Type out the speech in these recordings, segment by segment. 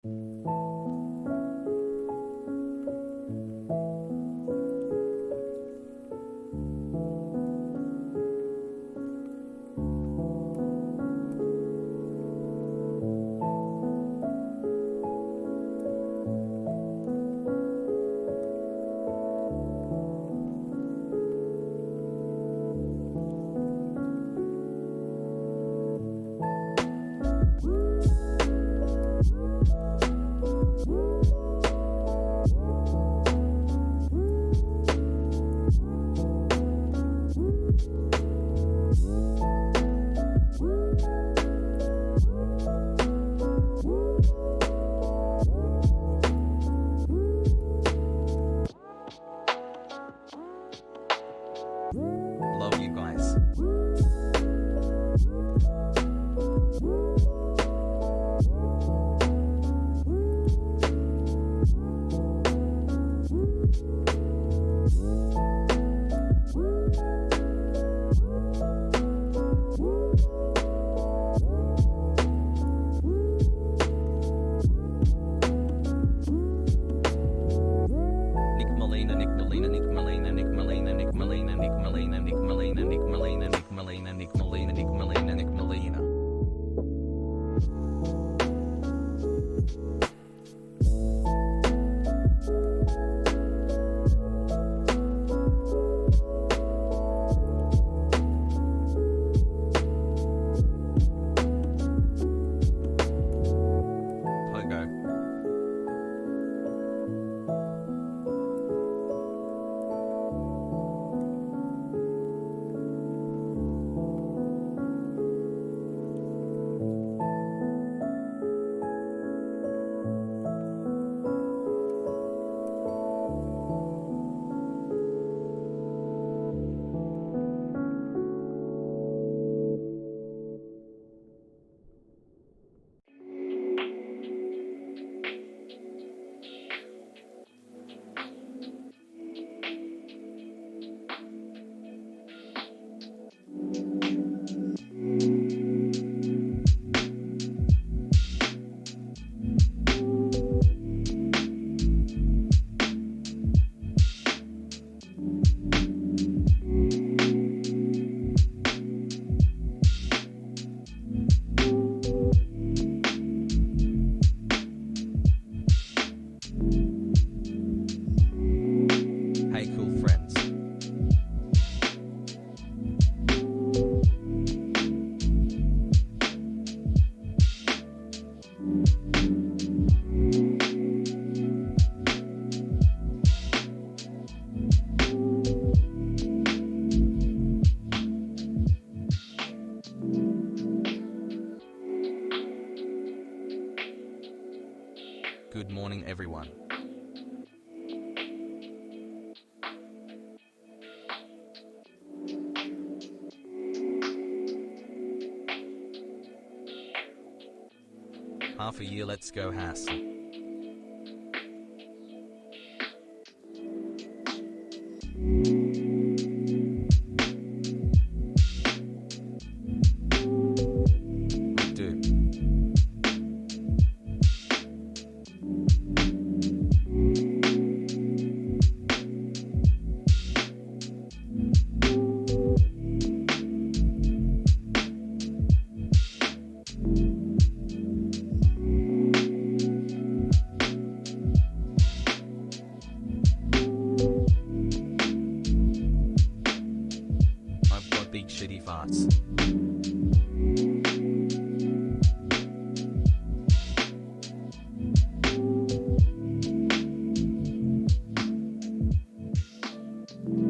Love you guys. Nick Molina, Nick Molina, Nick Molina, Nick Molina, Nick Molina, Nick Molina, Nick Molina, Nick Molina, Nick Molina, Nick Molina, Nick Molina, Nick Molina. Pogo. Hey cool friends. Good morning everyone. Half a year, let's go Hass. Do. I've got big shitty farts.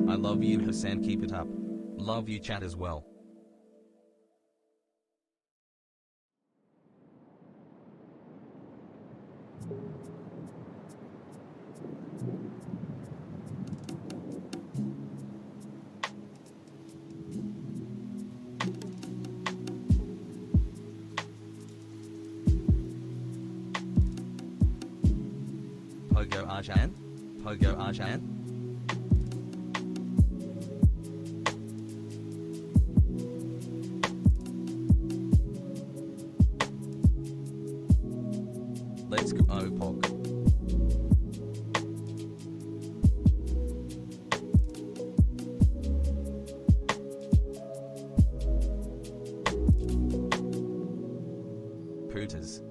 I love you Hassan, keep it up. Love you chat as well. Pogo Arjan? Pogo Arjan? Let's Scoop Opog. Pooters.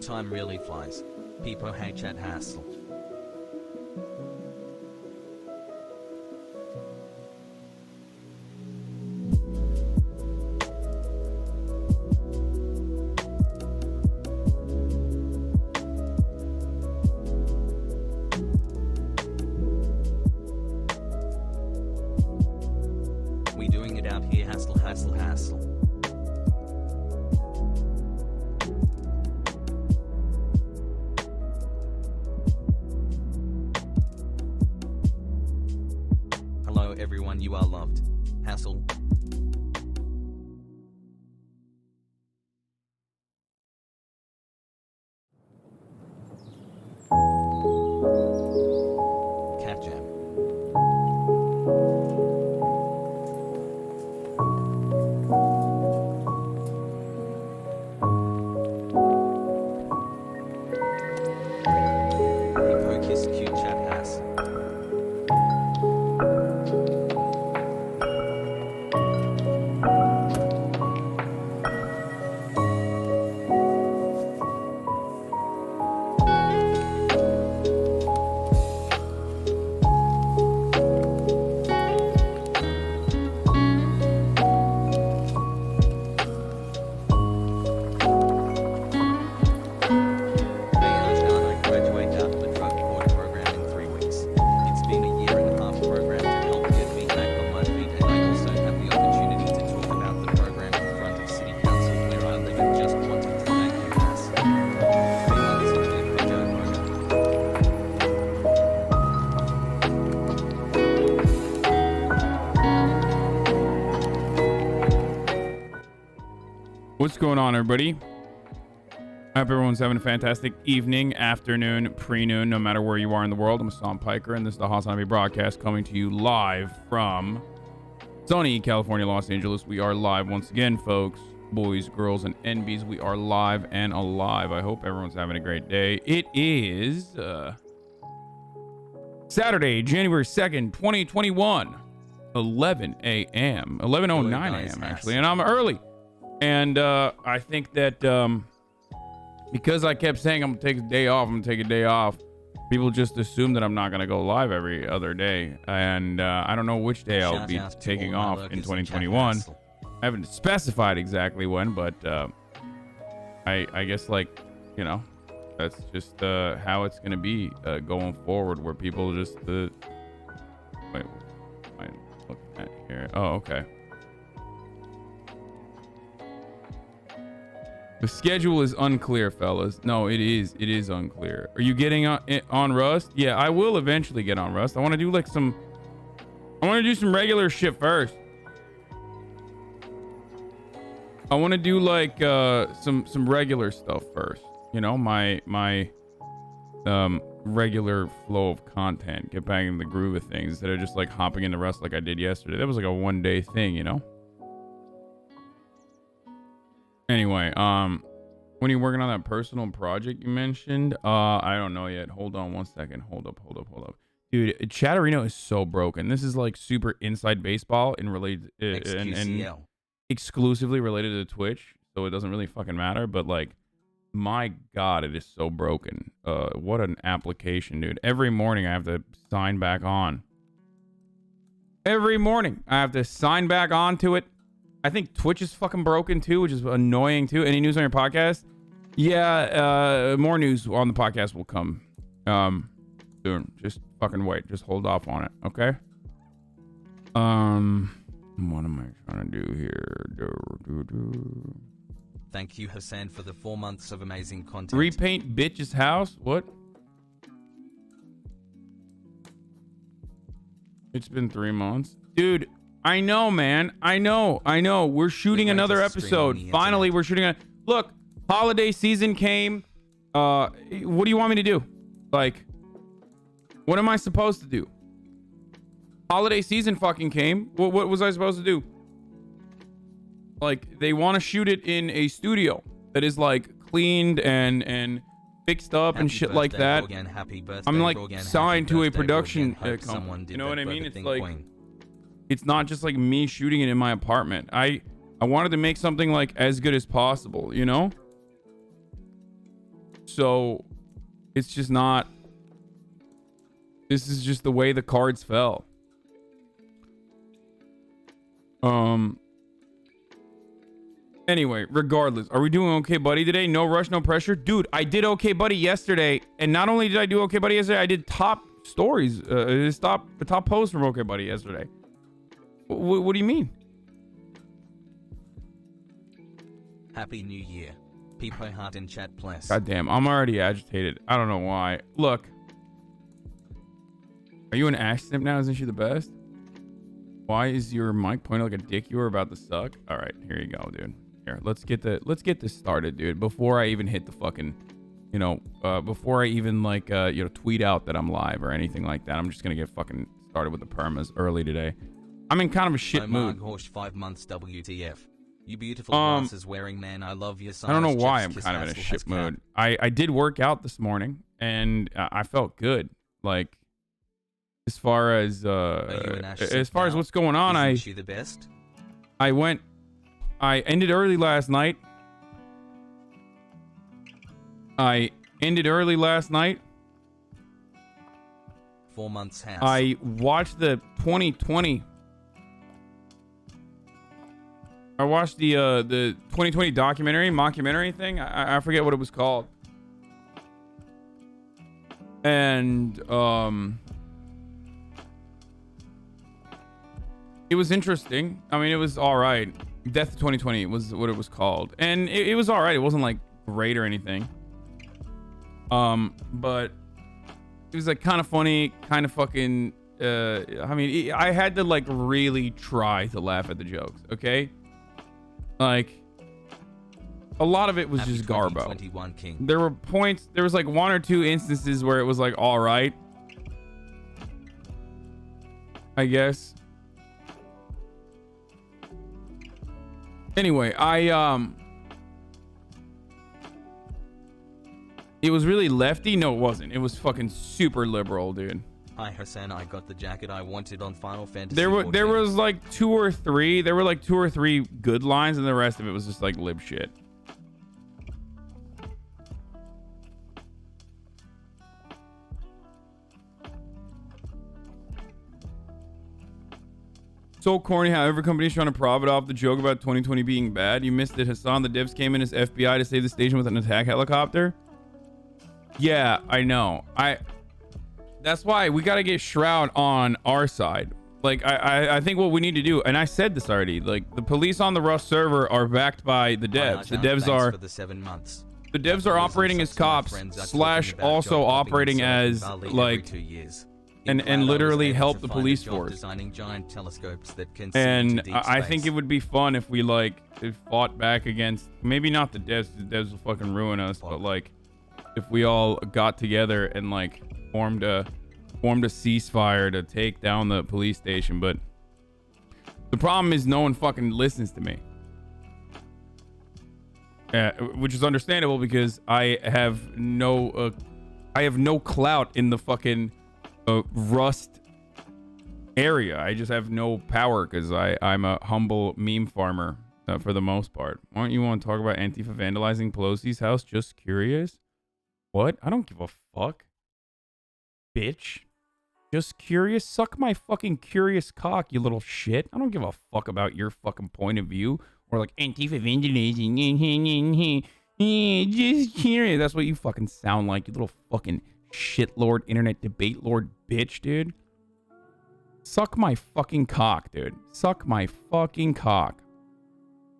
Time really flies. People hate chat hassle. We doing it out here, hassle, hassle, hassle. Everyone, you are loved. Hassle. Cat Jam. Hippo kiss cute chat ass. What's going on, everybody? I hope everyone's having a fantastic evening, afternoon, pre-noon, no matter where you are in the world. I'm Hassan Piker, and this is the Hasanabi broadcast coming to you live from sunny California, Los Angeles. We are live once again, folks, boys, girls, and NBs. We are live and alive. I hope everyone's having a great day. It is Saturday, January 2nd, 2021, 11 a.m., 11:09 a.m., actually, and I'm early. And I think that because I kept saying I'm gonna take a day off, people just assume that I'm not gonna go live every other day. And I don't know which day I'll be taking off in 2021. I haven't specified exactly when, but I guess, like, you know, that's just how it's gonna be going forward, where people just wait, what am I looking at here? Oh, okay. The schedule is unclear, fellas. No, it is unclear. Are you getting on Rust? Yeah, I will eventually get on Rust. I want to do like some regular shit first. I want to do like some regular stuff first. You know, my regular flow of content. Get back in the groove of things instead of just like hopping into Rust like I did yesterday. That was like a one-day thing, you know? Anyway, when are you working on that personal project you mentioned? I don't know yet. Hold on one second. Hold up. Dude, Chatterino is so broken. This is like super inside baseball and related and exclusively related to Twitch, so it doesn't really fucking matter, but like, my God, it is so broken. What an application, dude. Every morning I have to sign back on. Every morning. I have to sign back onto it. I think Twitch is fucking broken too, which is annoying too. Any news on your podcast? Yeah, more news on the podcast will come soon. Just fucking wait. Just hold off on it, okay? What am I trying to do here? Thank you, Hassan, for the 4 months of amazing content. Repaint bitch's house? What? It's been 3 months. Dude, I know, man. I know. We're shooting another episode. Finally, we're shooting a... Look, holiday season came. What do you want me to do? Like, what am I supposed to do? Holiday season fucking came. What was I supposed to do? Like, they want to shoot it in a studio that is, like, cleaned and fixed up and shit like that. I'm, like, signed to a production company. You know what I mean? It's like... It's not just like me shooting it in my apartment. I wanted to make something like as good as possible, you know? So it's just not. This is just the way the cards fell. Anyway, regardless, are we doing okay, buddy, today? No rush, no pressure. Dude, I did okay, buddy, yesterday. And not only did I do okay, buddy, yesterday, I did top stories. The top post from okay, buddy, yesterday. What do you mean? Happy New Year. People heart in chat, please. God damn, I'm already agitated. I don't know why. Look. Are you an ash simp now? Isn't she the best? Why is your mic pointing like a dick? You were about to suck. All right, here you go, dude. Here, let's get this started, dude. Before I even hit the fucking, before I even like, tweet out that I'm live or anything like that. I'm just gonna get fucking started with the permas early today. I'm in kind of a shit mood. Horse 5 months WTF. You beautiful glasses wearing man. I love your size. I don't know why I'm kind of in a shit mood. I did work out this morning and I felt good. Like as far as what's going on, Isn't she the best? I ended early last night. 4 months has. I watched the 2020. I watched the 2020 mockumentary thing. I forget what it was called. And it was interesting. I mean, it was all right. Death of 2020 was what it was called, and it was all right. It wasn't like great or anything. But it was like kind of funny, kind of fucking. I mean, I had to like really try to laugh at the jokes. Okay. Like, a lot of it was just garbo. There were points, there was like 1 or 2 instances where it was like, all right, I guess. Anyway, it was really lefty. No, it wasn't. It was fucking super liberal, dude. Hi Hassan, I got the jacket I wanted on Final Fantasy. There was like 2 or 3. There were like 2 or 3 good lines, and the rest of it was just like lib shit. So corny how every company's trying to profit off the joke about 2020 being bad. You missed it. Hassan, the devs came in as FBI to save the station with an attack helicopter. Yeah, I know. That's why we got to get Shroud on our side. Like, I think what we need to do, and I said this already, like, the police on the Rust server are backed by the devs. The devs are... For the 7 months. The devs are operating as cops / also operating as, like... And literally help the police force. And I think it would be fun if we, like, fought back against... Maybe not the devs. The devs will fucking ruin us, but, like, if we all got together and, like... formed a ceasefire to take down the police station. But the problem is no one fucking listens to me, which is understandable because I have no clout in the fucking Rust area. I just have no power because I'm a humble meme farmer for the most part. Why don't you want to talk about Antifa vandalizing Pelosi's house? Just curious. What? I don't give a fuck, bitch. Just curious? Suck my fucking curious cock, you little shit. I don't give a fuck about your fucking point of view. Or like, Antifa vandalism. Just curious. That's what you fucking sound like, you little fucking shitlord, internet debate lord bitch, dude. Suck my fucking cock, dude. Suck my fucking cock.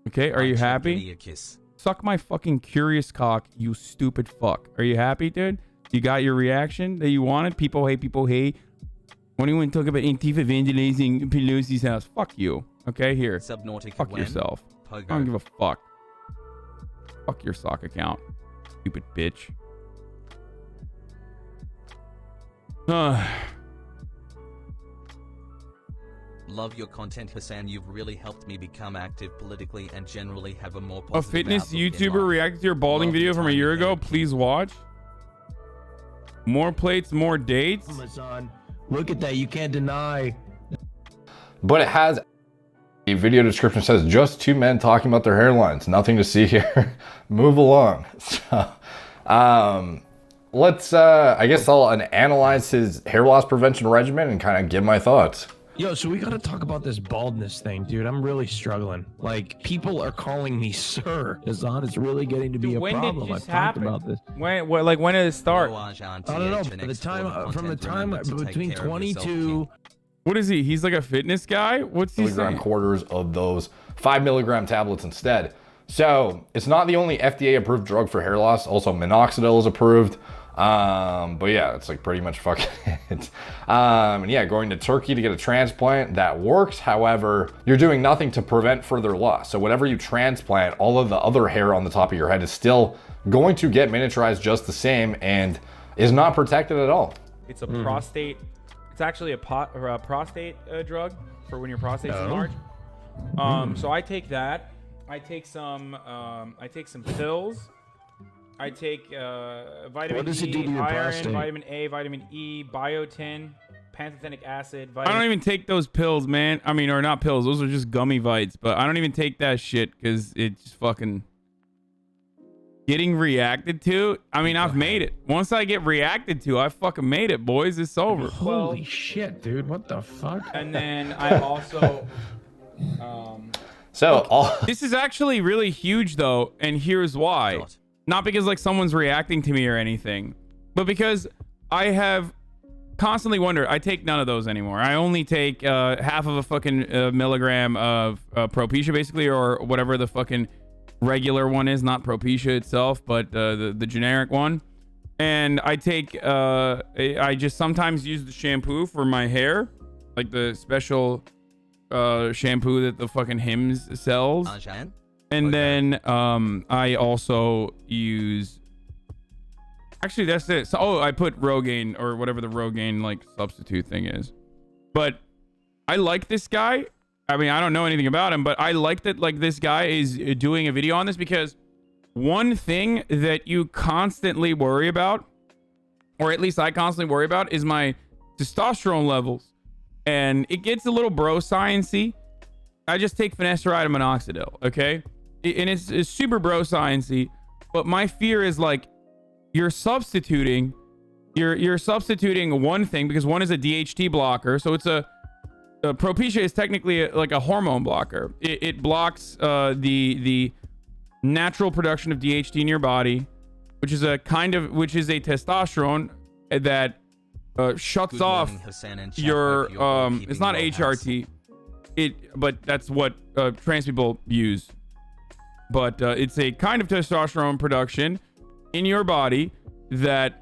Okay, are you happy? Suck my fucking curious cock, you stupid fuck. Are you happy, dude? You got your reaction that you wanted? People hate, people hate. When you want to talk about Antifa vandalizing Pelosi's house, fuck you. Okay, here. Subnautica fuck yourself. Pogo. I don't give a fuck. Fuck your sock account, stupid bitch. Love your content, Hassan. You've really helped me become active politically and generally have a more A positive fitness YouTuber reacted to your balding video from a year ago. Please watch. More plates, more dates. Amazon. Look at that. You can't deny. But it has a video description says just two men talking about their hairlines. Nothing to see here. Move along. So, let's, I guess I'll analyze his hair loss prevention regimen and kind of give my thoughts. Yo, so we got to talk about this baldness thing, dude. I'm really struggling. Like, people are calling me sir. Hassan, it's really getting to be a problem. I've talked about this. When did it start? I don't know. By the time, from the time between 22. What is he? He's like a fitness guy? What's he saying? Quarters of those 5 milligram tablets instead. So it's not the only FDA approved drug for hair loss. Also, minoxidil is approved. But yeah, it's like pretty much fucking it. And yeah, going to Turkey to get a transplant, that works. However, you're doing nothing to prevent further loss. So whatever you transplant, all of the other hair on the top of your head is still going to get miniaturized just the same and is not protected at all. It's a prostate. It's actually a prostate drug for when your prostate's enlarged. So I take that. I take some pills. I take vitamin D, iron, vitamin A, vitamin E, biotin, pantothenic acid. I don't even take those pills, man. I mean, or not pills. Those are just gummy vites. But I don't even take that shit because it's fucking getting reacted to. I mean, I've made it. Once I get reacted to, I fucking made it, boys. It's over. Holy shit, dude. What the fuck? And then I also... This is actually really huge, though. And here's why. Not because like someone's reacting to me or anything, but because I have constantly wondered. I take none of those anymore. I only take half of a fucking milligram of Propecia, basically, or whatever the fucking regular one is. Not Propecia itself, but the generic one. And I take I just sometimes use the shampoo for my hair, like the special shampoo that the fucking Hims sells. And then I also use, actually that's it. So, I put Rogaine or whatever the Rogaine like substitute thing is. But I like this guy. I mean, I don't know anything about him, but I like that like this guy is doing a video on this, because one thing that you constantly worry about, or at least I constantly worry about, is my testosterone levels. And it gets a little bro science-y. I just take finasteride and minoxidil, okay? And it's super bro science-y, but my fear is like you're substituting one thing, because one is a DHT blocker, so it's a Propecia is technically like a hormone blocker. It blocks the natural production of DHT in your body, which is a testosterone that shuts off your it's not HRT, but that's what trans people use. But it's a kind of testosterone production in your body that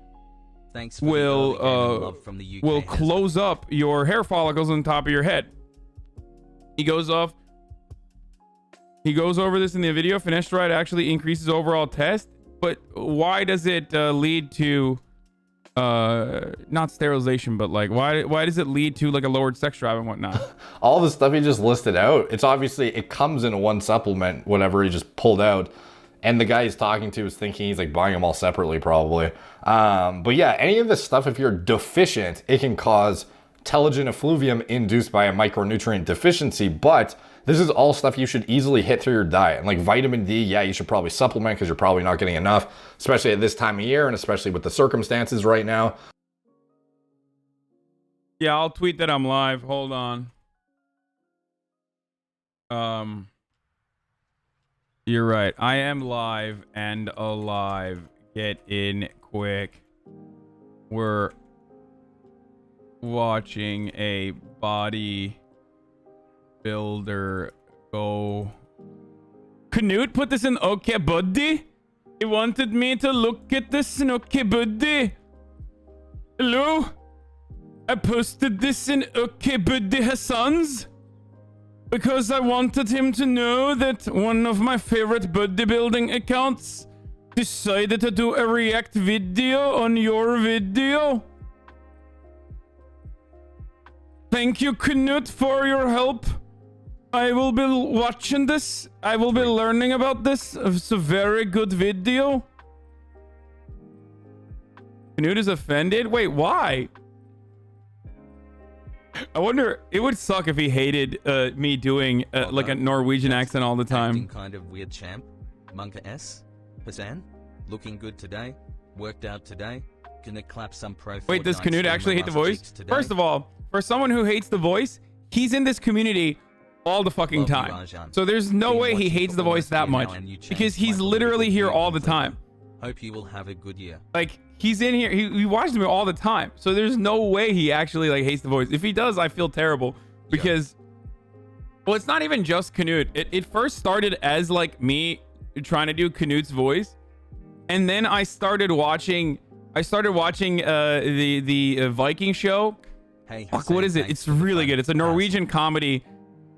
will close up your hair follicles on top of your head. He goes over this in the video. Finasteride actually increases overall test, but why does it lead to not sterilization, but like why does it lead to like a lowered sex drive and whatnot? All the stuff he just listed out, it's obviously, it comes in one supplement, whatever he just pulled out, and the guy he's talking to is thinking he's like buying them all separately probably. But yeah, any of this stuff, if you're deficient, it can cause telogen effluvium induced by a micronutrient deficiency. But this is all stuff you should easily hit through your diet. And like vitamin D, yeah, you should probably supplement because you're probably not getting enough, especially at this time of year and especially with the circumstances right now. Yeah, I'll tweet that I'm live. Hold on. You're right. I am live and alive. Get in quick. We're watching a body builder go. Knut put this in okay buddy. He wanted me to look at this in okay buddy. Hello? I posted this in okay buddy Hassan's because I wanted him to know that one of my favorite bodybuilding accounts decided to do a react video on your video. Thank you, Knut, for your help. I will be watching this. I will be learning about this. It's a very good video. Knut is offended? Wait, why? I wonder, it would suck if he hated me doing like a Norwegian accent all the time. Acting kind of weird, champ. Munka S. Hassan, looking good today. Worked out today. Gonna clap some pro. Wait, does Fortnite Knut actually hate the voice? today. First of all, for someone who hates the voice, he's in this community all the fucking time. So there's no way he hates the voice that much because he's literally here all the time. Hope you will have a good year. Like, he's in here. He watches me all the time. So there's no way he actually like hates the voice. If he does, I feel terrible because, well, it's not even just Knut. It first started as like me trying to do Knut's voice, and then I started watching the Viking show. Hey, Fuck, what is it? It's really good. It's a Norwegian comedy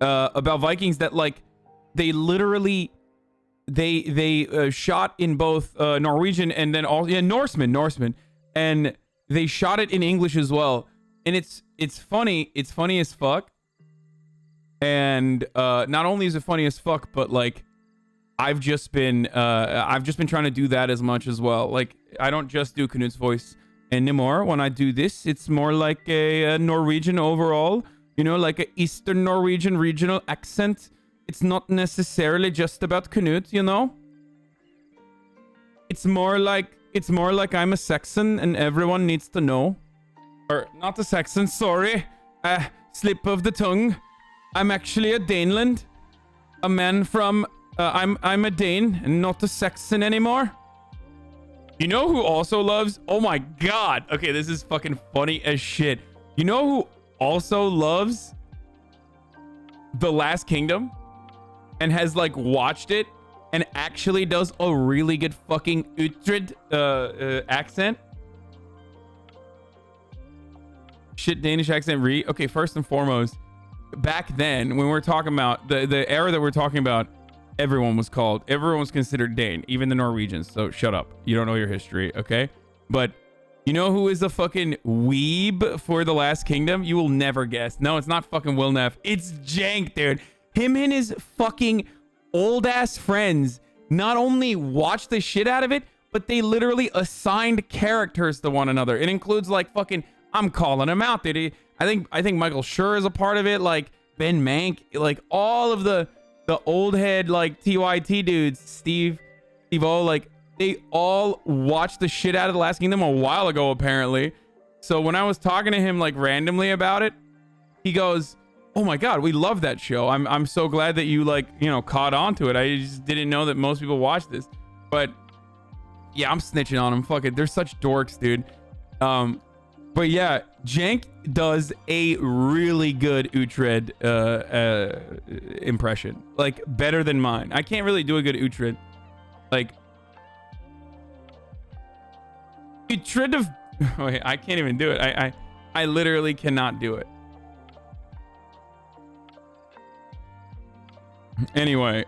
about Vikings that like they literally they shot in both Norwegian and then all Norseman, and they shot it in English as well. And it's funny. It's funny as fuck. And not only is it funny as fuck, but like I've just been trying to do that as much as well. Like I don't just do Knut's voice anymore. When I do this, it's more like a Norwegian overall. You know, like a Eastern Norwegian regional accent. It's not necessarily just about Knut, you know? It's more like I'm a Saxon and everyone needs to know. Or not a Saxon, sorry. Slip of the tongue. I'm actually a Daneland. A man from I'm a Dane and not a Saxon anymore. You know who also loves? Oh my god. Okay, this is fucking funny as shit. You know who also loves The Last Kingdom and has like watched it and actually does a really good fucking Uhtred accent? Shit, Danish accent okay, first and foremost, back then when we're talking about the era that we're talking about, everyone was considered Dane, even the Norwegians. So shut up, you don't know your history, okay? But you know who is a fucking weeb for The Last Kingdom? You will never guess. No, it's not fucking Will Neff. It's Jank, dude. Him and his fucking old ass friends not only watch the shit out of it, but they literally assigned characters to one another. It includes like fucking, I'm calling him out, dude. I think Michael Schur is a part of it, like Ben Mank, like all of the old head like TYT dudes, Steve-O, like they all watched the shit out of The Last Kingdom a while ago, apparently. So when I was talking to him like randomly about it, he goes, "Oh my god, we love that show. I'm so glad that you like, you know, caught on to it. I just didn't know that most people watch this." But yeah, I'm snitching on them. Fuck it, they're such dorks, dude. But yeah, Jank does a really good Uhtred impression, like better than mine. I can't really do a good Uhtred, like Uhtred of. Wait, I can't even do it. I literally cannot do it. Anyway,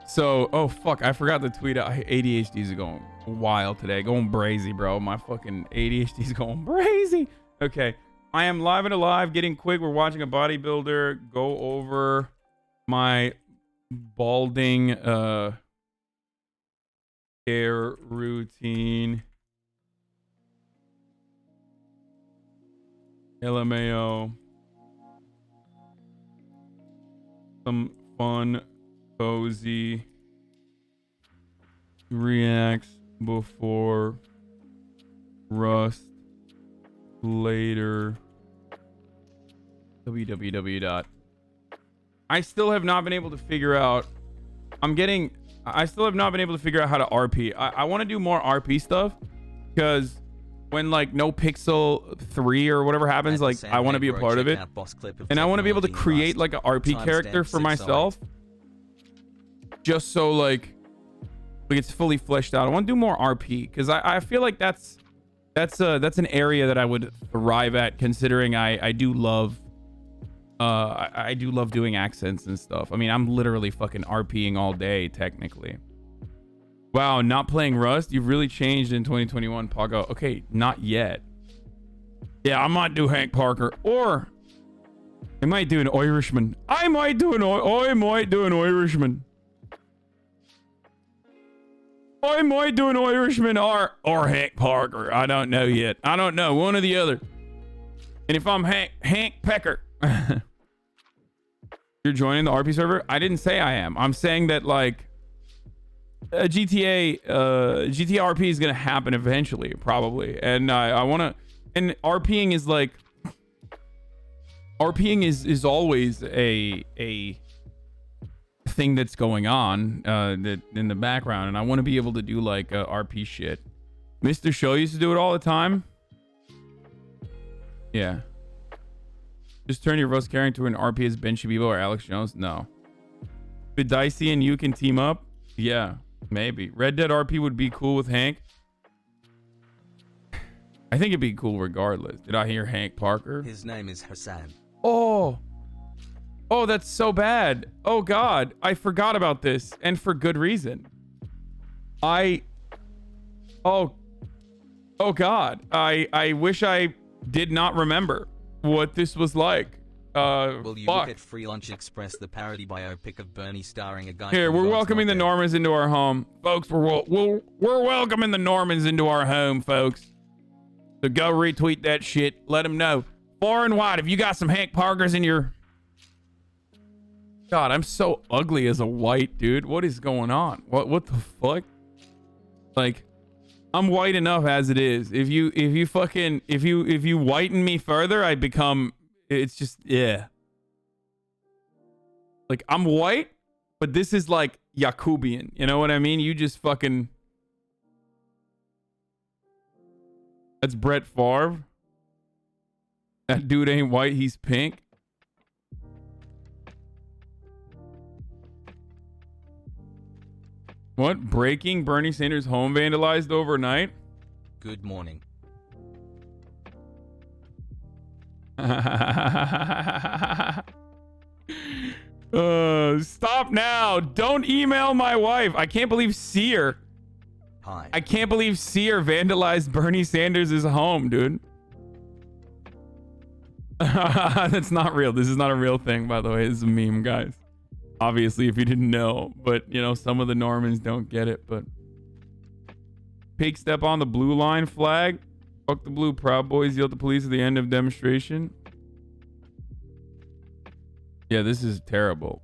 so, oh fuck, I forgot to tweet out. ADHD's going wild today, going brazy, bro. My fucking ADHD's going brazy. Okay, I am live and alive, getting quick. We're watching a bodybuilder go over my balding care routine. LMAO. Some fun, cozy reacts before Rust later. www. I still have not been able to figure out. I still have not been able to figure out how to RP. I want to do more RP stuff because when like No Pixel 3 or whatever happens, like I want to be a part of it, and I want to be able to create like a RP character for myself, just so like it's fully fleshed out. I want to do more RP because I feel like that's an area that I would thrive at, considering I do love doing accents and stuff. I mean, I'm literally fucking RPing all day technically. Wow, not playing Rust? You've really changed in 2021, Pago. Okay, not yet. Yeah, I might do Hank Parker, or I might do an Irishman. I might do an Irishman. I might do an Irishman or Hank Parker. I don't know yet. I don't know. One or the other. And if I'm Hank Pecker. You're joining the RP server? I didn't say I am. I'm saying that like GTA RP is gonna happen eventually, probably. And I wanna, and RPing is like, RPing is always a thing that's going on that in the background, and I want to be able to do like RP shit. Mr. Show used to do it all the time. Yeah. Just turn your Rust character into an RP as Ben Shabibo or Alex Jones? No. Could Dicey and you can team up? Yeah, maybe. Red Dead RP would be cool with Hank. I think it'd be cool regardless. Did I hear Hank Parker? His name is Hassan. Oh, that's so bad. Oh God, I forgot about this, and for good reason. Oh God, I wish I did not remember what this was like. Will you look at Free Lunch Express, the parody biopic of Bernie starring a guy? Here, we're welcoming the Normans into our home, folks. We're welcoming the Normans into our home, folks. So go retweet that shit. Let them know. Far and wide, if you got some Hank Parkers in your... God, I'm so ugly as a white dude. What is going on? What the fuck? Like, I'm white enough as it is. If you whiten me further, I become, it's just, yeah. Like, I'm white, but this is like Yakubian. You know what I mean? You just fucking... That's Brett Favre. That dude ain't white, he's pink. What? Breaking? Bernie Sanders' home vandalized overnight? Good morning. Stop now. Don't email my wife. I can't believe Sear. Hi. I can't believe Sear vandalized Bernie Sanders' home, dude. That's not real. This is not a real thing, by the way. This is a meme, guys. Obviously, if you didn't know, but you know, some of the Normans don't get it. But Pig step on the blue line flag. Fuck the blue. Proud Boys yell at the police at the end of demonstration. Yeah, this is terrible.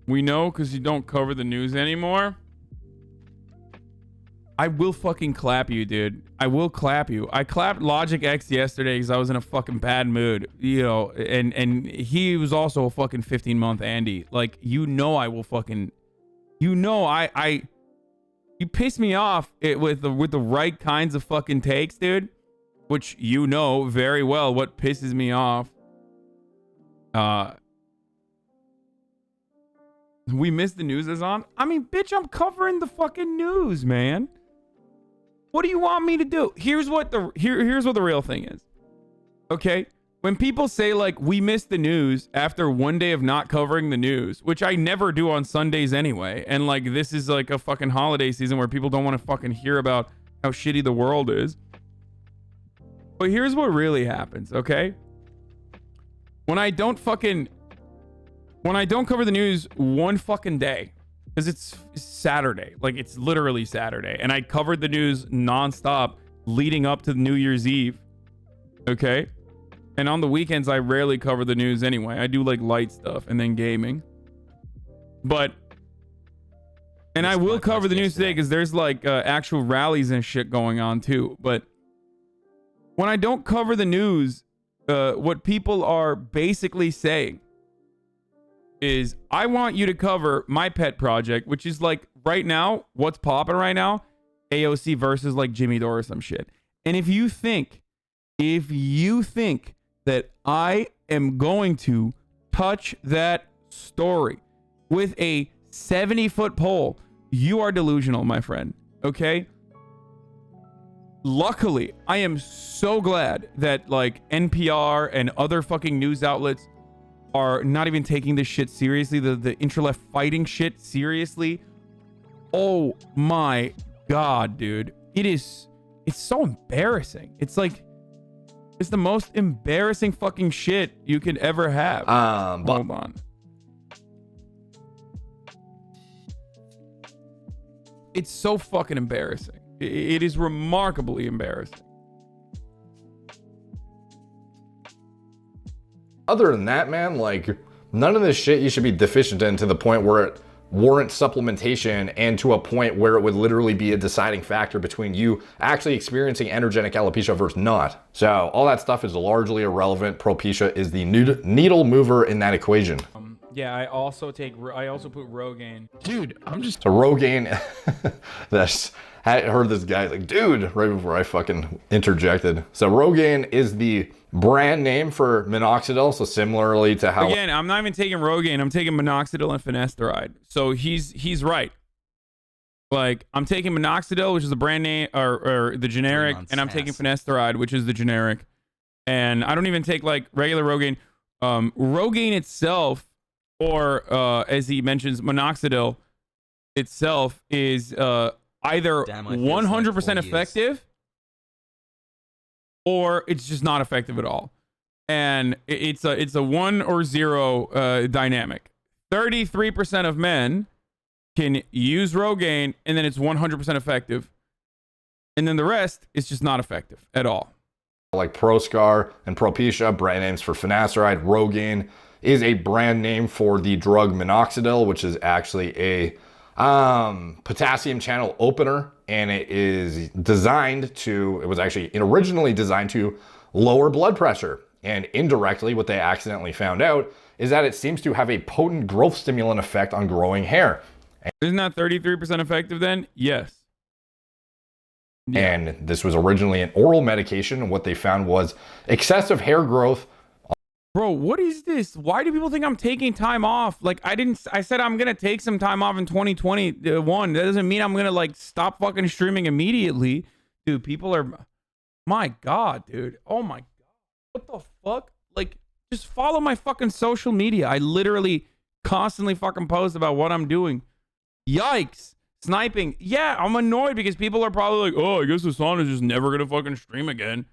We know because you don't cover the news anymore. I will fucking clap you, dude. I will clap you. I clapped Logic X yesterday because I was in a fucking bad mood, you know, and he was also a fucking 15-month Andy. Like, you know, I will fucking, you know, you piss me off with the right kinds of fucking takes, dude, which you know very well what pisses me off. We missed the news is on. I mean, bitch, I'm covering the fucking news, man. What do you want me to do? Here's what the real thing is. Okay? When people say like we missed the news after one day of not covering the news, which I never do on Sundays anyway, and like this is like a fucking holiday season where people don't want to fucking hear about how shitty the world is. But here's what really happens, okay? When I don't cover the news one fucking day, because it's Saturday, like it's literally Saturday, and I covered the news nonstop leading up to New Year's Eve, okay? And on the weekends, I rarely cover the news anyway. I do like light stuff and then gaming. But, and I will cover the news today because there's like actual rallies and shit going on too. But when I don't cover the news, what people are basically saying is, I want you to cover my pet project, which is like right now, what's popping right now, AOC versus like Jimmy Dore or some shit. And if you think that I am going to touch that story with a 70-foot pole, you are delusional, my friend. Okay? Luckily, I am so glad that like NPR and other fucking news outlets are not even taking this shit seriously, the intra-left fighting shit seriously. Oh my god, dude. It's so embarrassing. It's like, it's the most embarrassing fucking shit you could ever have. Hold on. It's so fucking embarrassing. It is remarkably embarrassing. Other than that, man, like, none of this shit you should be deficient in to the point where it warrants supplementation, and to a point where it would literally be a deciding factor between you actually experiencing energetic alopecia versus not. So all that stuff is largely irrelevant. Propecia is the needle mover in that equation. Yeah, I also put Rogaine. Dude, I'm just... So Rogaine, I heard this guy like, dude, right before I fucking interjected. So Rogaine is the brand name for minoxidil. So similarly to how... Again, I'm not even taking Rogaine. I'm taking minoxidil and finasteride. So he's right. Like, I'm taking minoxidil, which is the brand name, or the generic, and I'm taking finasteride, which is the generic. And I don't even take like regular Rogaine. Rogaine itself, or as he mentions, minoxidil itself is either 100% effective or it's just not effective at all. And it's a 1 or 0 dynamic. 33% of men can use Rogaine, and then it's 100% effective. And then the rest is just not effective at all. Like Proscar and Propecia, brand names for finasteride. Rogaine is a brand name for the drug minoxidil, which is actually a potassium channel opener, and it was actually originally designed to lower blood pressure. And indirectly, what they accidentally found out is that it seems to have a potent growth stimulant effect on growing hair. Isn't that 33% effective then? Yes. Yeah. And this was originally an oral medication, and what they found was excessive hair growth. Bro, what is this? Why do people think I'm taking time off? Like, I said I'm gonna take some time off in 2021. That doesn't mean I'm gonna like stop fucking streaming immediately. Dude, people are, my god, dude. Oh my god. What the fuck? Like, just follow my fucking social media. I literally constantly fucking post about what I'm doing. Yikes. Sniping. Yeah, I'm annoyed because people are probably like, oh, I guess Hassan is just never gonna fucking stream again.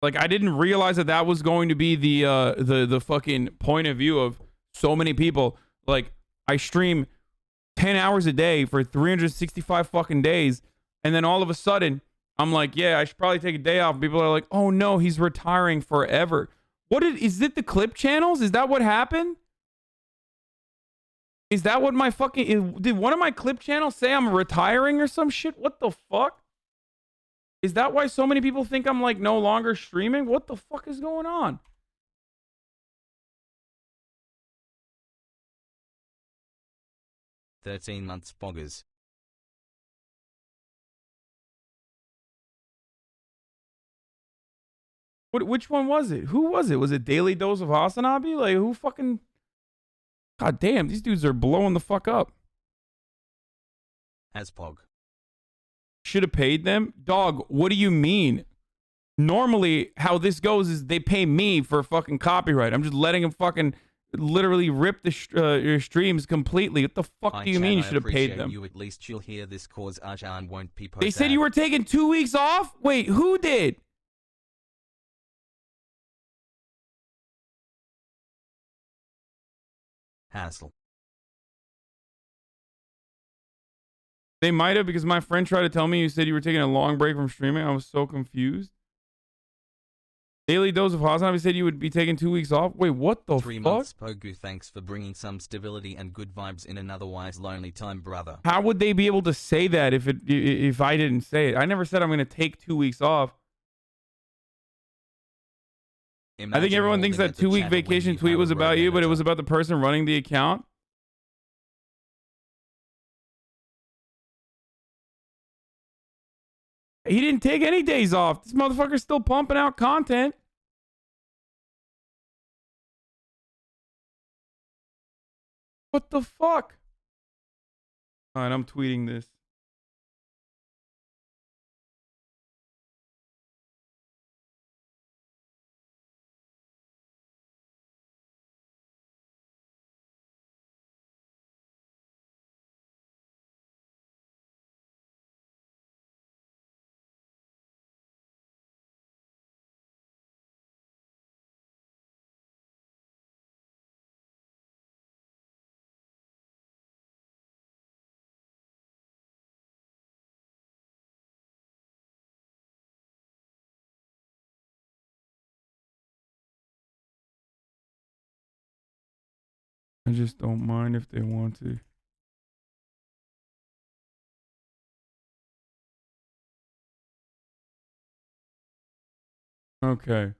Like, I didn't realize that was going to be the fucking point of view of so many people. Like, I stream 10 hours a day for 365 fucking days, and then all of a sudden, I'm like, yeah, I should probably take a day off. People are like, oh no, he's retiring forever. Is it the clip channels? Is that what happened? Is that what my fucking... Did one of my clip channels say I'm retiring or some shit? What the fuck? Is that why so many people think I'm like no longer streaming? What the fuck is going on? "13 months boggers." Which one was it? Who was it? Was it Daily Dose of Hasanabi? Like, who fucking... God damn, these dudes are blowing the fuck up. Aspog. Should have paid them? Dog, what do you mean? Normally, how this goes is they pay me for fucking copyright. I'm just letting them fucking literally rip your streams completely. What the fuck do you mean you should have paid them? You at least you'll hear this cause Arjan won't be They said you were taking 2 weeks off? Wait, who did? Hassle. They might have, because my friend tried to tell me you said you were taking a long break from streaming. I was so confused. Daily Dose of Hasanabi said you would be taking 2 weeks off. Wait, what the 3 fuck? months, Pogu. Thanks for bringing some stability and good vibes in an otherwise lonely time, brother. How would they be able to say that if I didn't say it? I never said I'm going to take 2 weeks off. I think everyone thinks that 2-week vacation tweet was about you, but it was about the person running the account. He didn't take any days off. This motherfucker's still pumping out content. What the fuck? All right, I'm tweeting this. I just don't mind if they want to. Okay.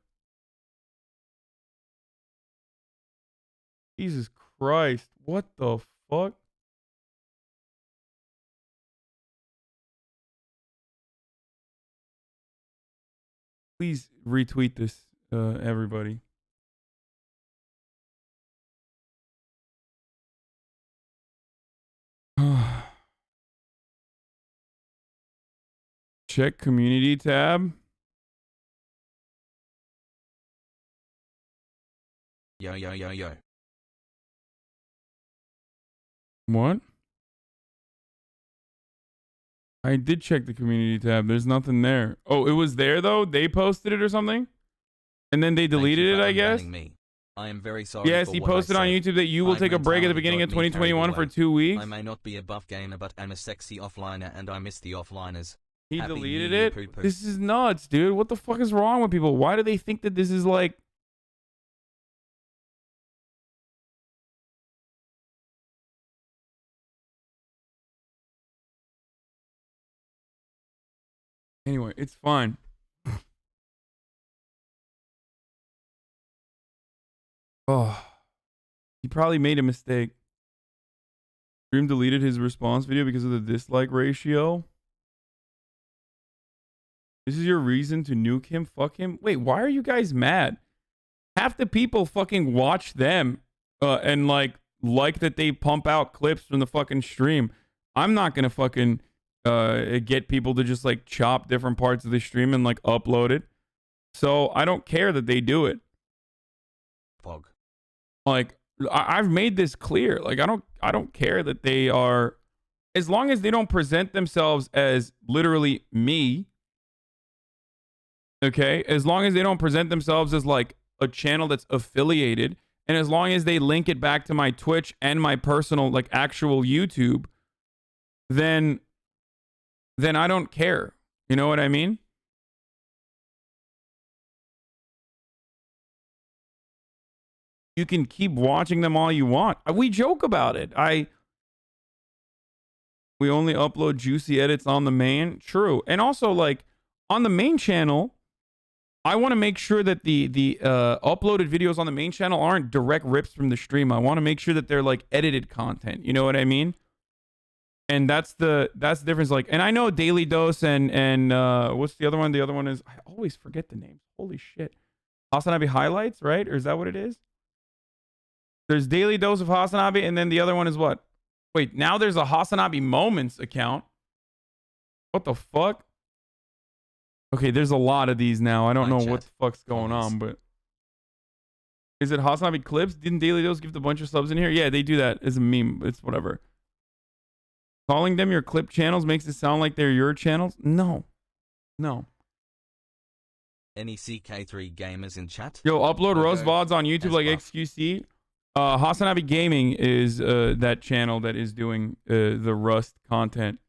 Jesus Christ. What the fuck? Please retweet this, everybody. Check community tab. Yo, yo, yo, yo. What? I did check the community tab. There's nothing there. Oh, it was there though? They posted it or something? And then they deleted it, I guess? Me. I am very sorry. Yes, he posted on YouTube that you will take a break at the beginning of 2021 for 2 weeks. I may not be a buff gamer, but I'm a sexy offliner and I miss the offliners. He Happy deleted New Year, it? poo-poo. This is nuts, dude. What the fuck is wrong with people? Why do they think that this is like... Anyway, it's fine. Oh, he probably made a mistake. Stream deleted his response video because of the dislike ratio. This is your reason to nuke him? Fuck him? Wait, why are you guys mad? Half the people fucking watch them and like that they pump out clips from the fucking stream. I'm not gonna fucking get people to just like chop different parts of the stream and like upload it. So I don't care that they do it. Pog. Like I've made this clear. Like I don't care that they are, as long as they don't present themselves as literally me. Okay, as long as they don't present themselves as like a channel that's affiliated, and as long as they link it back to my Twitch and my personal like actual YouTube, then I don't care. You know what I mean? You can keep watching them all you want. We joke about it. We only upload juicy edits on the main. True. And also like on the main channel, I want to make sure that the uploaded videos on the main channel aren't direct rips from the stream. I want to make sure that they're like edited content. You know what I mean? And that's the difference. Like, and I know Daily Dose and what's the other one? The other one is, I always forget the names. Holy shit. Hasanabi Highlights, right? Or is that what it is? There's Daily Dose of Hasanabi, and then the other one is what? Wait, now there's a Hasanabi Moments account. What the fuck? Okay, there's a lot of these now. I don't know what the fuck's going on, but... Is it Hasanabi Clips? Didn't Daily Dose give a bunch of subs in here? Yeah, they do that as a meme. It's whatever. Calling them your clip channels makes it sound like they're your channels? No. No. Any CK3 gamers in chat? Yo, upload roast VODs on YouTube like XQC. Hasanabi Gaming is that channel that is doing the Rust content.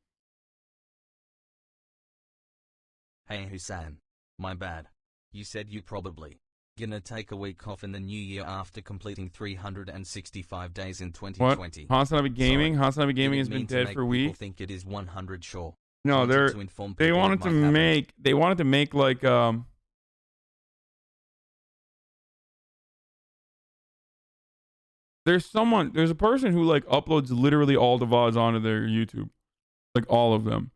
Hey Hussein. My bad. You said you probably gonna take a week off in the new year after completing 365 days in 2020. What? Hasanabi Gaming? Sorry. Hasanabi Gaming has been dead for weeks. People think it is 100 sure. No, they wanted to make like There's a person who like uploads literally all the VODs onto their YouTube. Like all of them.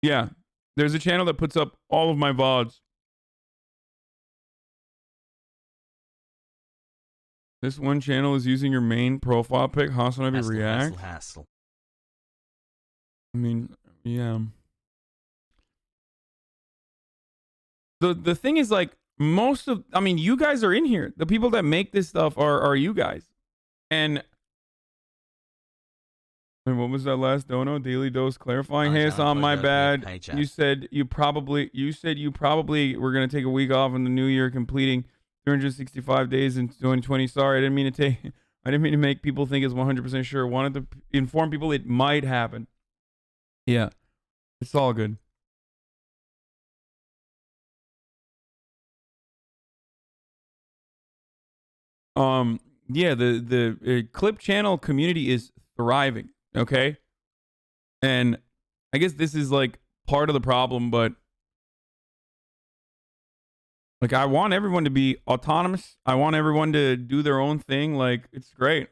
Yeah. There's a channel that puts up all of my VODs. This one channel is using your main profile pic, Hasanabi React. Hassle. I mean, yeah. The thing is, like, you guys are in here. The people that make this stuff are you guys. And what was that last dono? Daily dose clarifying. Hey, it's on my bad. You said you probably were gonna take a week off in the new year, completing 365 days in 2020. Sorry, I didn't mean to make people think it's 100% sure. Wanted to inform people it might happen. Yeah, it's all good. Yeah, the clip channel community is thriving. Okay, and I guess this is like part of the problem, but like I want everyone to be autonomous. I want everyone to do their own thing. Like, it's great.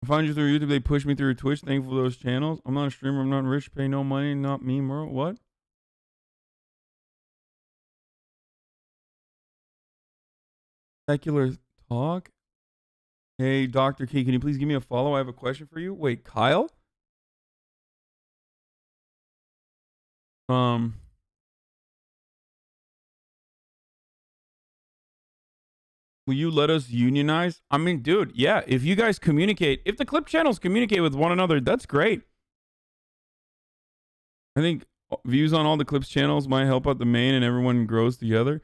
I found you through YouTube. They pushed me through Twitch. Thankful for those channels. I'm not a streamer. I'm not rich. Pay no money. Not me, bro. What? Secular talk. Hey, Dr. K, can you please give me a follow? I have a question for you. Wait, Kyle? Will you let us unionize? I mean, dude, yeah, if you guys communicate, if the clip channels communicate with one another, that's great. I think views on all the clips channels might help out the main and everyone grows together.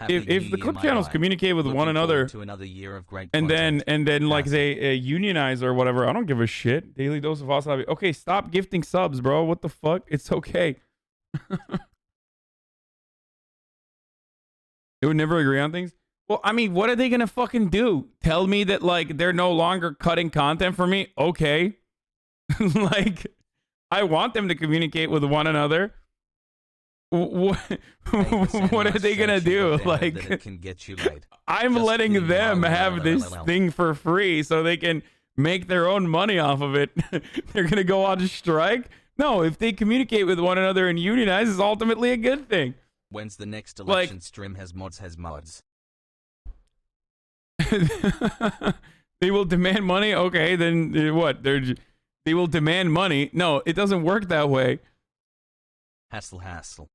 If the clip channels communicate with one another to another year of great and then like they unionize or whatever, I don't give a shit. Daily dose of Hasanabi. Okay, stop gifting subs, bro. What the fuck? It's okay. They would never agree on things. Well, I mean, what are they gonna fucking do? Tell me that like they're no longer cutting content for me? Okay. Like, I want them to communicate with one another. What are they gonna do? Like, can get you laid. I'm just letting them have this thing for free so they can make their own money off of it. They're gonna go on strike? No, if they communicate with one another and unionize, it's ultimately a good thing. When's the next election stream? Has mods. They will demand money. Okay, then what? They will demand money. No, it doesn't work that way. Hassle.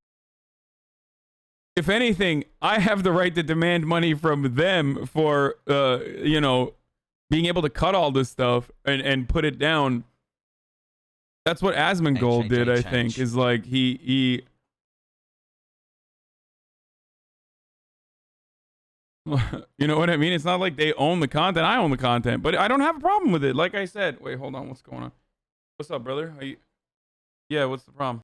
If anything, I have the right to demand money from them for, being able to cut all this stuff and put it down. That's what Asmongold did, I think, is like he you know what I mean? It's not like they own the content. I own the content, but I don't have a problem with it. Like I said, wait, hold on. What's going on? What's up, brother? Yeah, what's the problem?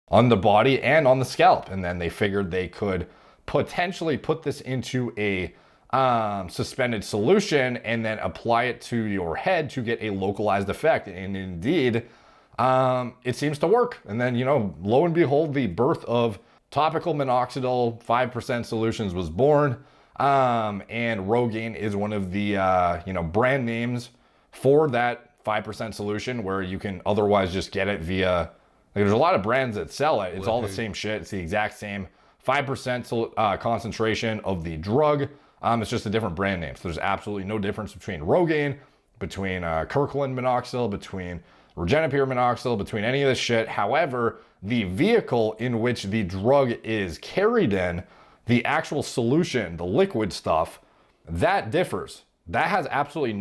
On the body and on the scalp. And then they figured they could potentially put this into a suspended solution and then apply it to your head to get a localized effect. And indeed, it seems to work. And then, lo and behold, the birth of topical minoxidil 5% solutions was born. And Rogaine is one of the, brand names for that 5% solution, where you can otherwise just get it via, there's a lot of brands that sell it. It's all the same shit. It's the exact same 5% concentration of the drug. It's just a different brand name. So there's absolutely no difference between Rogaine, between Kirkland minoxidil, between Regenipure minoxidil, between any of this shit. However, the vehicle in which the drug is carried in, the actual solution, the liquid stuff, that differs. That has absolutely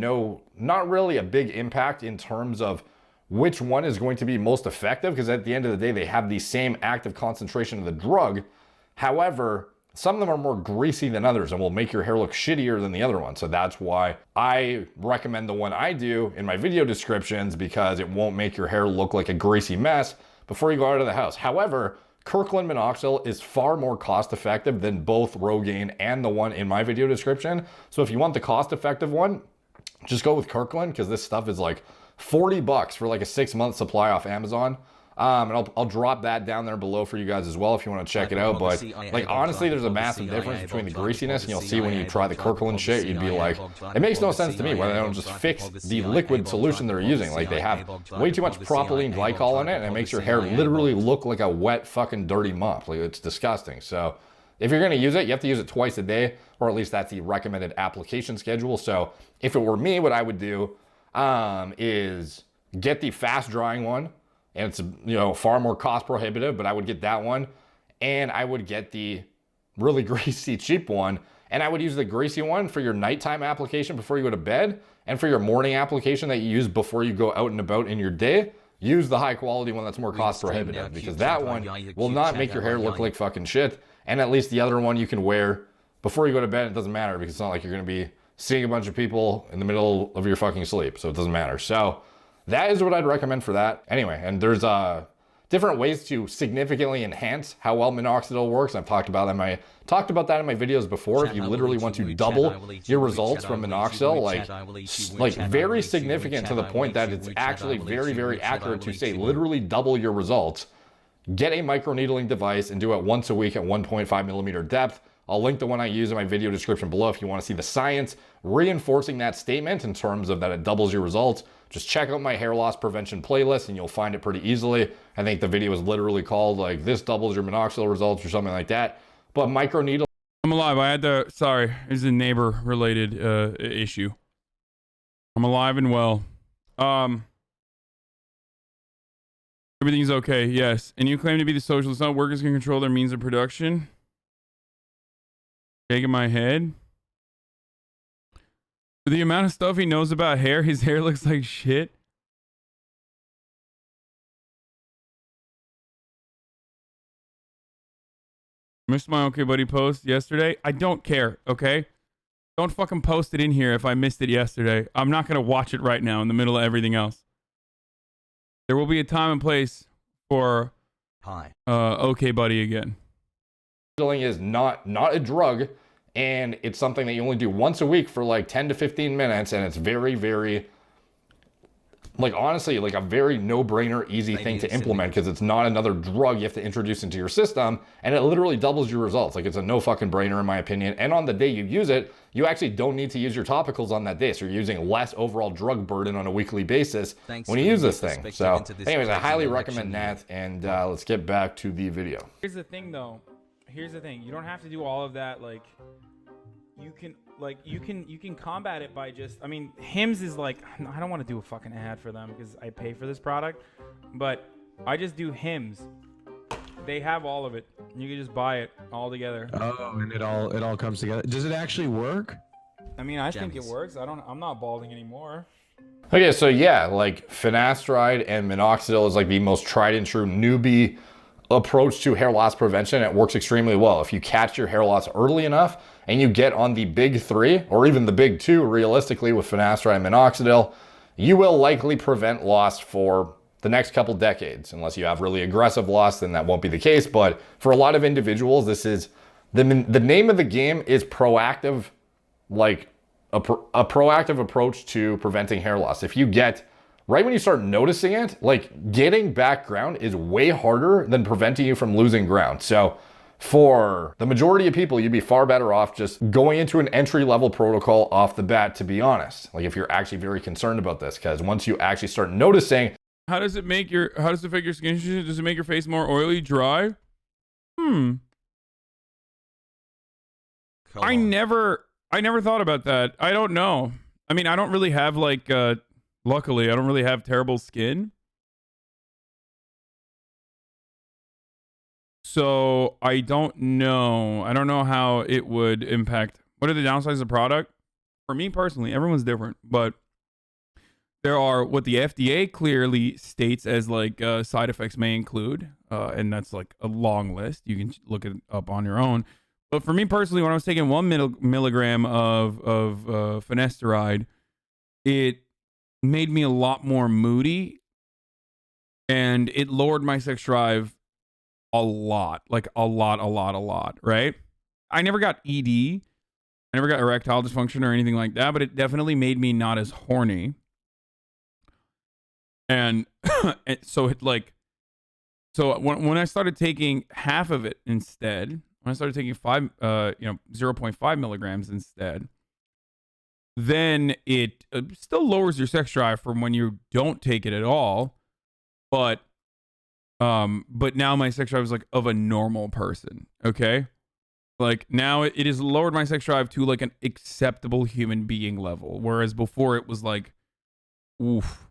not really a big impact in terms of which one is going to be most effective, because at the end of the day, they have the same active concentration of the drug. However, some of them are more greasy than others and will make your hair look shittier than the other one. So that's why I recommend the one I do in my video descriptions, because it won't make your hair look like a greasy mess before you go out of the house. However, Kirkland minoxidil is far more cost effective than both Rogaine and the one in my video description. So if you want the cost effective one, just go with Kirkland, because this stuff is like $40 for like a 6-month supply off Amazon. And I'll drop that down there below for you guys as well if you want to check it out. But like honestly, there's a massive difference between the greasiness, and you'll see when you try the Kirkland shit, you'd be like, it makes no sense to me why they don't just fix the liquid solution they're using. Like they have way too much propylene glycol in it, and it makes your hair literally look like a wet fucking dirty mop. Like it's disgusting. So if you're gonna use it, you have to use it twice a day, or at least that's the recommended application schedule. So if it were me, what I would do is get the fast drying one. And it's, far more cost prohibitive, but I would get that one. And I would get the really greasy, cheap one. And I would use the greasy one for your nighttime application before you go to bed. And for your morning application that you use before you go out and about in your day, use the high quality one that's more cost prohibitive, because that one will not make your hair look like fucking shit. And at least the other one you can wear before you go to bed. It doesn't matter, because it's not like you're going to be seeing a bunch of people in the middle of your fucking sleep. So it doesn't matter. So that is what I'd recommend for that. Anyway, and there's different ways to significantly enhance how well minoxidil works. I've talked about that in my videos before. If you literally want to double your results from minoxidil, like very significant to the point that it's actually very, very accurate to say literally double your results, get a microneedling device and do it once a week at 1.5 millimeter depth. I'll link the one I use in my video description below if you want to see the science reinforcing that statement in terms of that it doubles your results. Just check out my hair loss prevention playlist and you'll find it pretty easily. I think the video is literally called like this doubles your minoxidil results or something like that. But microneedle. I'm alive. I had to, sorry, it's a neighbor related issue. I'm alive and well. Everything's okay. Yes. And you claim to be the socialist. Not workers can control their means of production. Shaking my head. For the amount of stuff he knows about hair, his hair looks like shit. Missed my okay buddy post yesterday. I don't care, okay? Don't fucking post it in here if I missed it yesterday. I'm not going to watch it right now in the middle of everything else. There will be a time and place for okay buddy again. Is not a drug, and it's something that you only do once a week for like 10 to 15 minutes, and it's very, very, like honestly, like a very no-brainer, easy thing to implement, because it's not another drug you have to introduce into your system, and it literally doubles your results. Like it's a no fucking brainer in my opinion. And on the day you use it, you actually don't need to use your topicals on that day, so you're using less overall drug burden on a weekly basis when you use this thing. So anyways, I highly recommend that, and let's get back to the video. Here's the thing though. Here's the thing. You don't have to do all of that. Like you can combat it by just, I mean, Hims is like, I don't want to do a fucking ad for them because I pay for this product, but I just do Hims. They have all of it. You can just buy it all together. Oh, and it all comes together. Does it actually work? I mean, I think it works. I'm not balding anymore. Okay, so yeah, like finasteride and minoxidil is like the most tried and true newbie approach to hair loss prevention. It works extremely well. If you catch your hair loss early enough and you get on the big 3 or even the big 2 realistically with finasteride and minoxidil, you will likely prevent loss for the next couple decades. Unless you have really aggressive loss, then that won't be the case. But for a lot of individuals, this is the name of the game is proactive, like a proactive approach to preventing hair loss. If you get right when you start noticing it, like getting back ground is way harder than preventing you from losing ground. So for the majority of people, you'd be far better off just going into an entry-level protocol off the bat, to be honest. Like if you're actually very concerned about this, because once you actually start noticing. How does it affect your skin? Does it make your face more oily, dry? Hold I on. never thought about that. I don't know. I mean, I don't really have like luckily I don't really have terrible skin. So I don't know. I don't know how it would impact. What are the downsides of the product? For me personally, everyone's different, but there are what the FDA clearly states as like side effects may include, and that's like a long list. You can look it up on your own. But for me personally, when I was taking 1 milligram of finasteride, it made me a lot more moody, and it lowered my sex drive a lot, like a lot, right? I never got ED. I never got erectile dysfunction or anything like that, but it definitely made me not as horny. And so it like, so when I started taking half of it instead, when I started taking 0.5 milligrams instead, then it still lowers your sex drive from when you don't take it at all. But now my sex drive is like of a normal person. Okay. Like now it has lowered my sex drive to like an acceptable human being level. Whereas before it was like, oof,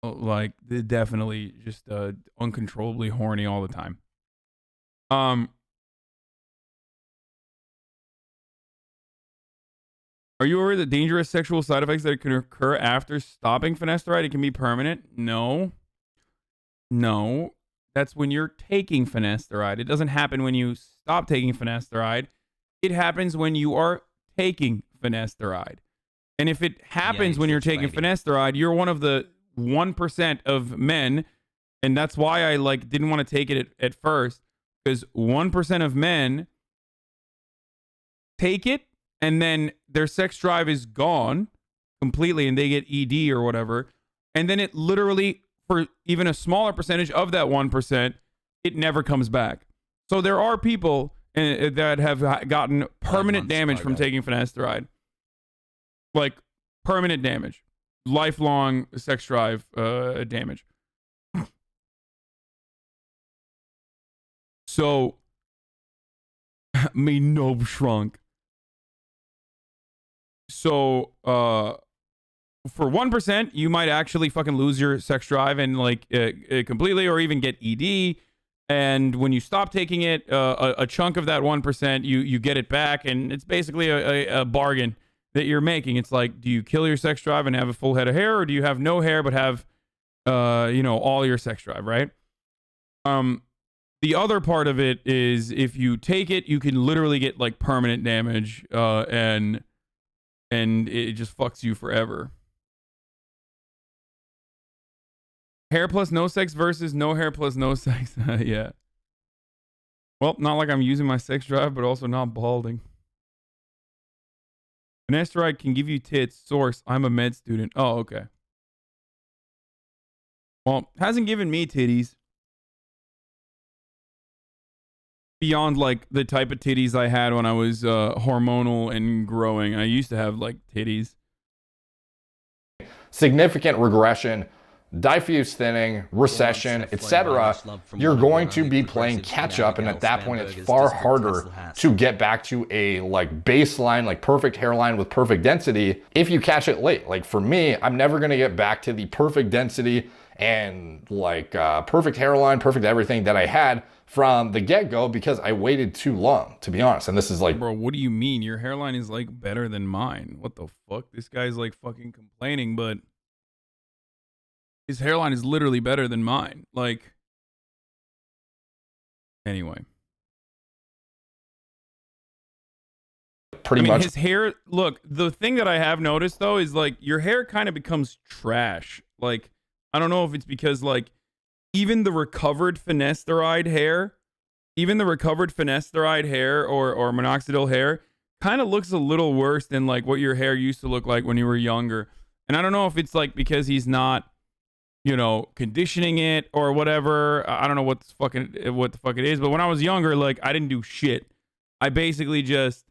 like definitely just uncontrollably horny all the time. Are you aware of the dangerous sexual side effects that can occur after stopping finasteride? It can be permanent. No. That's when you're taking finasteride. It doesn't happen when you stop taking finasteride. It happens when you are taking finasteride. And if it happens when you're taking finasteride, you're one of the 1% of men, and that's why I like didn't want to take it at first, because 1% of men take it and then their sex drive is gone completely and they get ED or whatever, and then it literally, for even a smaller percentage of that 1%, it never comes back. So there are people that have gotten permanent damage from taking finasteride. Like permanent damage. Lifelong sex drive damage. So, me no shrunk. So, for 1%, you might actually fucking lose your sex drive and like completely, or even get ED. And when you stop taking it, a chunk of that 1%, you get it back, and it's basically a bargain that you're making. It's like, do you kill your sex drive and have a full head of hair, or do you have no hair but have, all your sex drive, right? The other part of it is if you take it, you can literally get like permanent damage, and it just fucks you forever. Hair plus no sex versus no hair plus no sex. Yeah. Well, not like I'm using my sex drive, but also not balding. Finasteride can give you tits. Source, I'm a med student. Oh, okay. Well, hasn't given me titties. Beyond like the type of titties I had when I was hormonal and growing. I used to have like titties. Significant regression, diffuse thinning, recession, etc., you're going to be playing catch up, and at that point it's far harder to get back to a like baseline, like perfect hairline with perfect density if you catch it late. Like for me, I'm never going to get back to the perfect density and like perfect hairline, perfect everything that I had from the get-go because I waited too long, to be honest. And this is like, bro, what do you mean? Your hairline is like better than mine. What the fuck? This guy's like fucking complaining, but his hairline is literally better than mine. Like, anyway. Pretty much. His hair, look, the thing that I have noticed though is like your hair kind of becomes trash. Like, I don't know if it's because like even the recovered finasteride hair or minoxidil hair kind of looks a little worse than like what your hair used to look like when you were younger. And I don't know if it's like because he's not, conditioning it or whatever. I don't know what the fuck it is. But when I was younger, like I didn't do shit. I basically just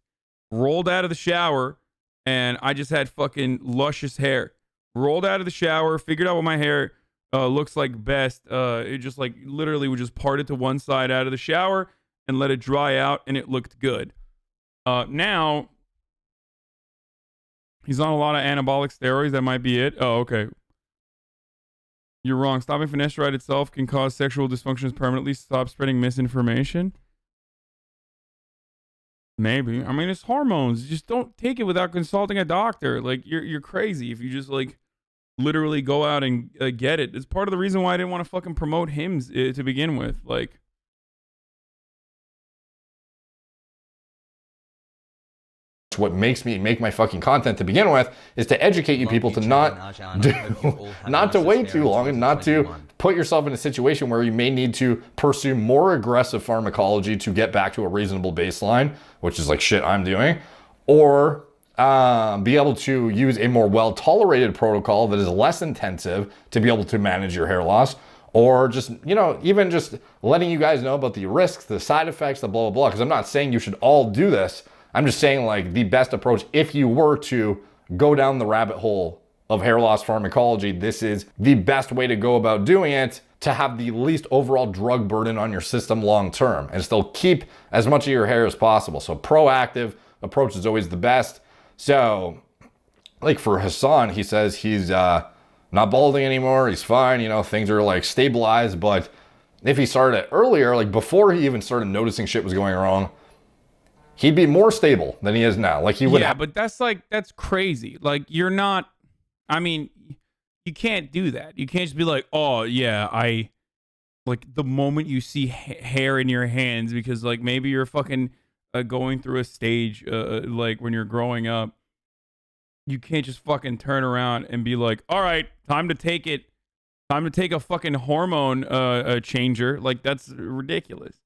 rolled out of the shower and I just had fucking luscious hair. Rolled out of the shower, figured out what my hair looks like best. It just like literally would just part it to one side out of the shower and let it dry out, and it looked good. Now he's on a lot of anabolic steroids. That might be it. Oh, okay. You're wrong. Stopping finasteride itself can cause sexual dysfunctions permanently. Stop spreading misinformation. Maybe. I mean, it's hormones. Just don't take it without consulting a doctor. Like, you're crazy if you just, like, literally go out and get it. It's part of the reason why I didn't want to fucking promote Hims to begin with. Like, what makes me make my fucking content to begin with is to educate you people to not to wait too long and not to put yourself in a situation where you may need to pursue more aggressive pharmacology to get back to a reasonable baseline, which is like shit I'm doing, or be able to use a more well-tolerated protocol that is less intensive to be able to manage your hair loss, or just, you know, even just letting you guys know about the risks, the side effects, the blah, blah, blah, because I'm not saying you should all do this. I'm just saying, like, the best approach, if you were to go down the rabbit hole of hair loss pharmacology, this is the best way to go about doing it to have the least overall drug burden on your system long term and still keep as much of your hair as possible. So proactive approach is always the best. So, like for Hassan, he says he's not balding anymore. He's fine. You know, things are like stabilized. But if he started it earlier, like before he even started noticing shit was going wrong, he'd be more stable than he is now. Like he would. Yeah, but that's crazy. Like you're not. I mean, you can't do that. You can't just be like, oh yeah, like the moment you see hair in your hands because like maybe you're fucking going through a stage like when you're growing up. You can't just fucking turn around and be like, all right, time to take it. Time to take a fucking hormone changer. Like that's ridiculous.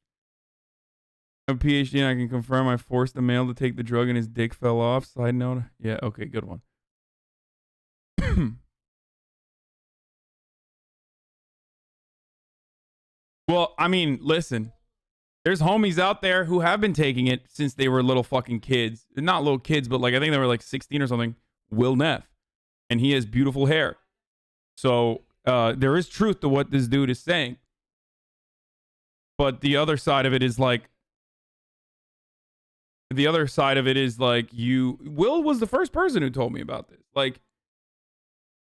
I have a PhD and I can confirm I forced a male to take the drug and his dick fell off. Side note. Yeah, okay, good one. Well, I mean, listen. There's homies out there who have been taking it since they were little fucking kids. Not little kids, but like I think they were like 16 or something. Will Neff. And he has beautiful hair. So there is truth to what this dude is saying. But the other side of it is like, Will was the first person who told me about this. Like,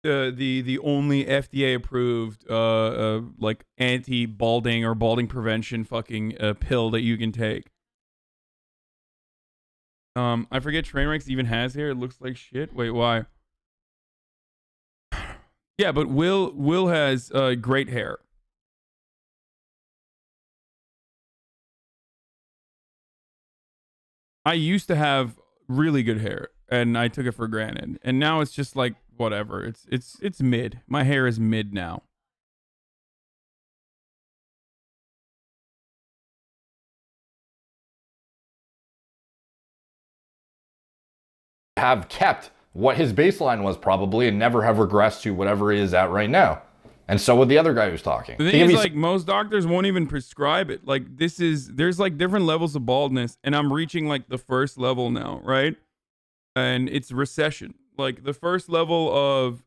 the only FDA approved like anti-balding or balding prevention fucking pill that you can take. I forget Trainwrecks even has hair. It looks like shit. Wait, why? Yeah, but Will has great hair. I used to have really good hair and I took it for granted. And now it's just like whatever. It's mid. My hair is mid now. Have kept what his baseline was probably and never have regressed to whatever he is at right now. And so would the other guy who's talking. The thing is, like, most doctors won't even prescribe it. Like, there's like different levels of baldness, and I'm reaching like the first level now, right? And it's recession. Like, the first level of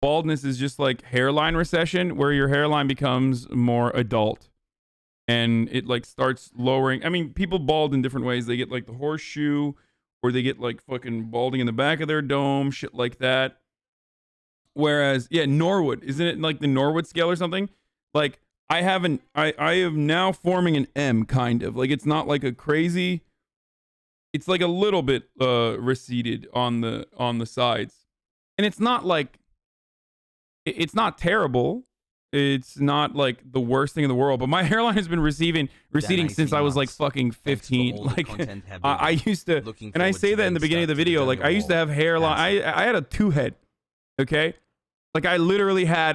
baldness is just like hairline recession, where your hairline becomes more adult. And it like starts lowering. I mean, people bald in different ways. They get like the horseshoe, or they get like fucking balding in the back of their dome, shit like that. Whereas, yeah, Norwood, isn't it like the Norwood scale or something? Like, I am now forming an M, kind of. Like, it's not like a crazy, it's like a little bit receded on the sides. And it's not like, it's not terrible. It's not like the worst thing in the world, but my hairline has been receding since I was like fucking 15. Like, I used to, and I say that in the beginning of the video, like I used to have hairline. I had a two head. Okay. Like I literally had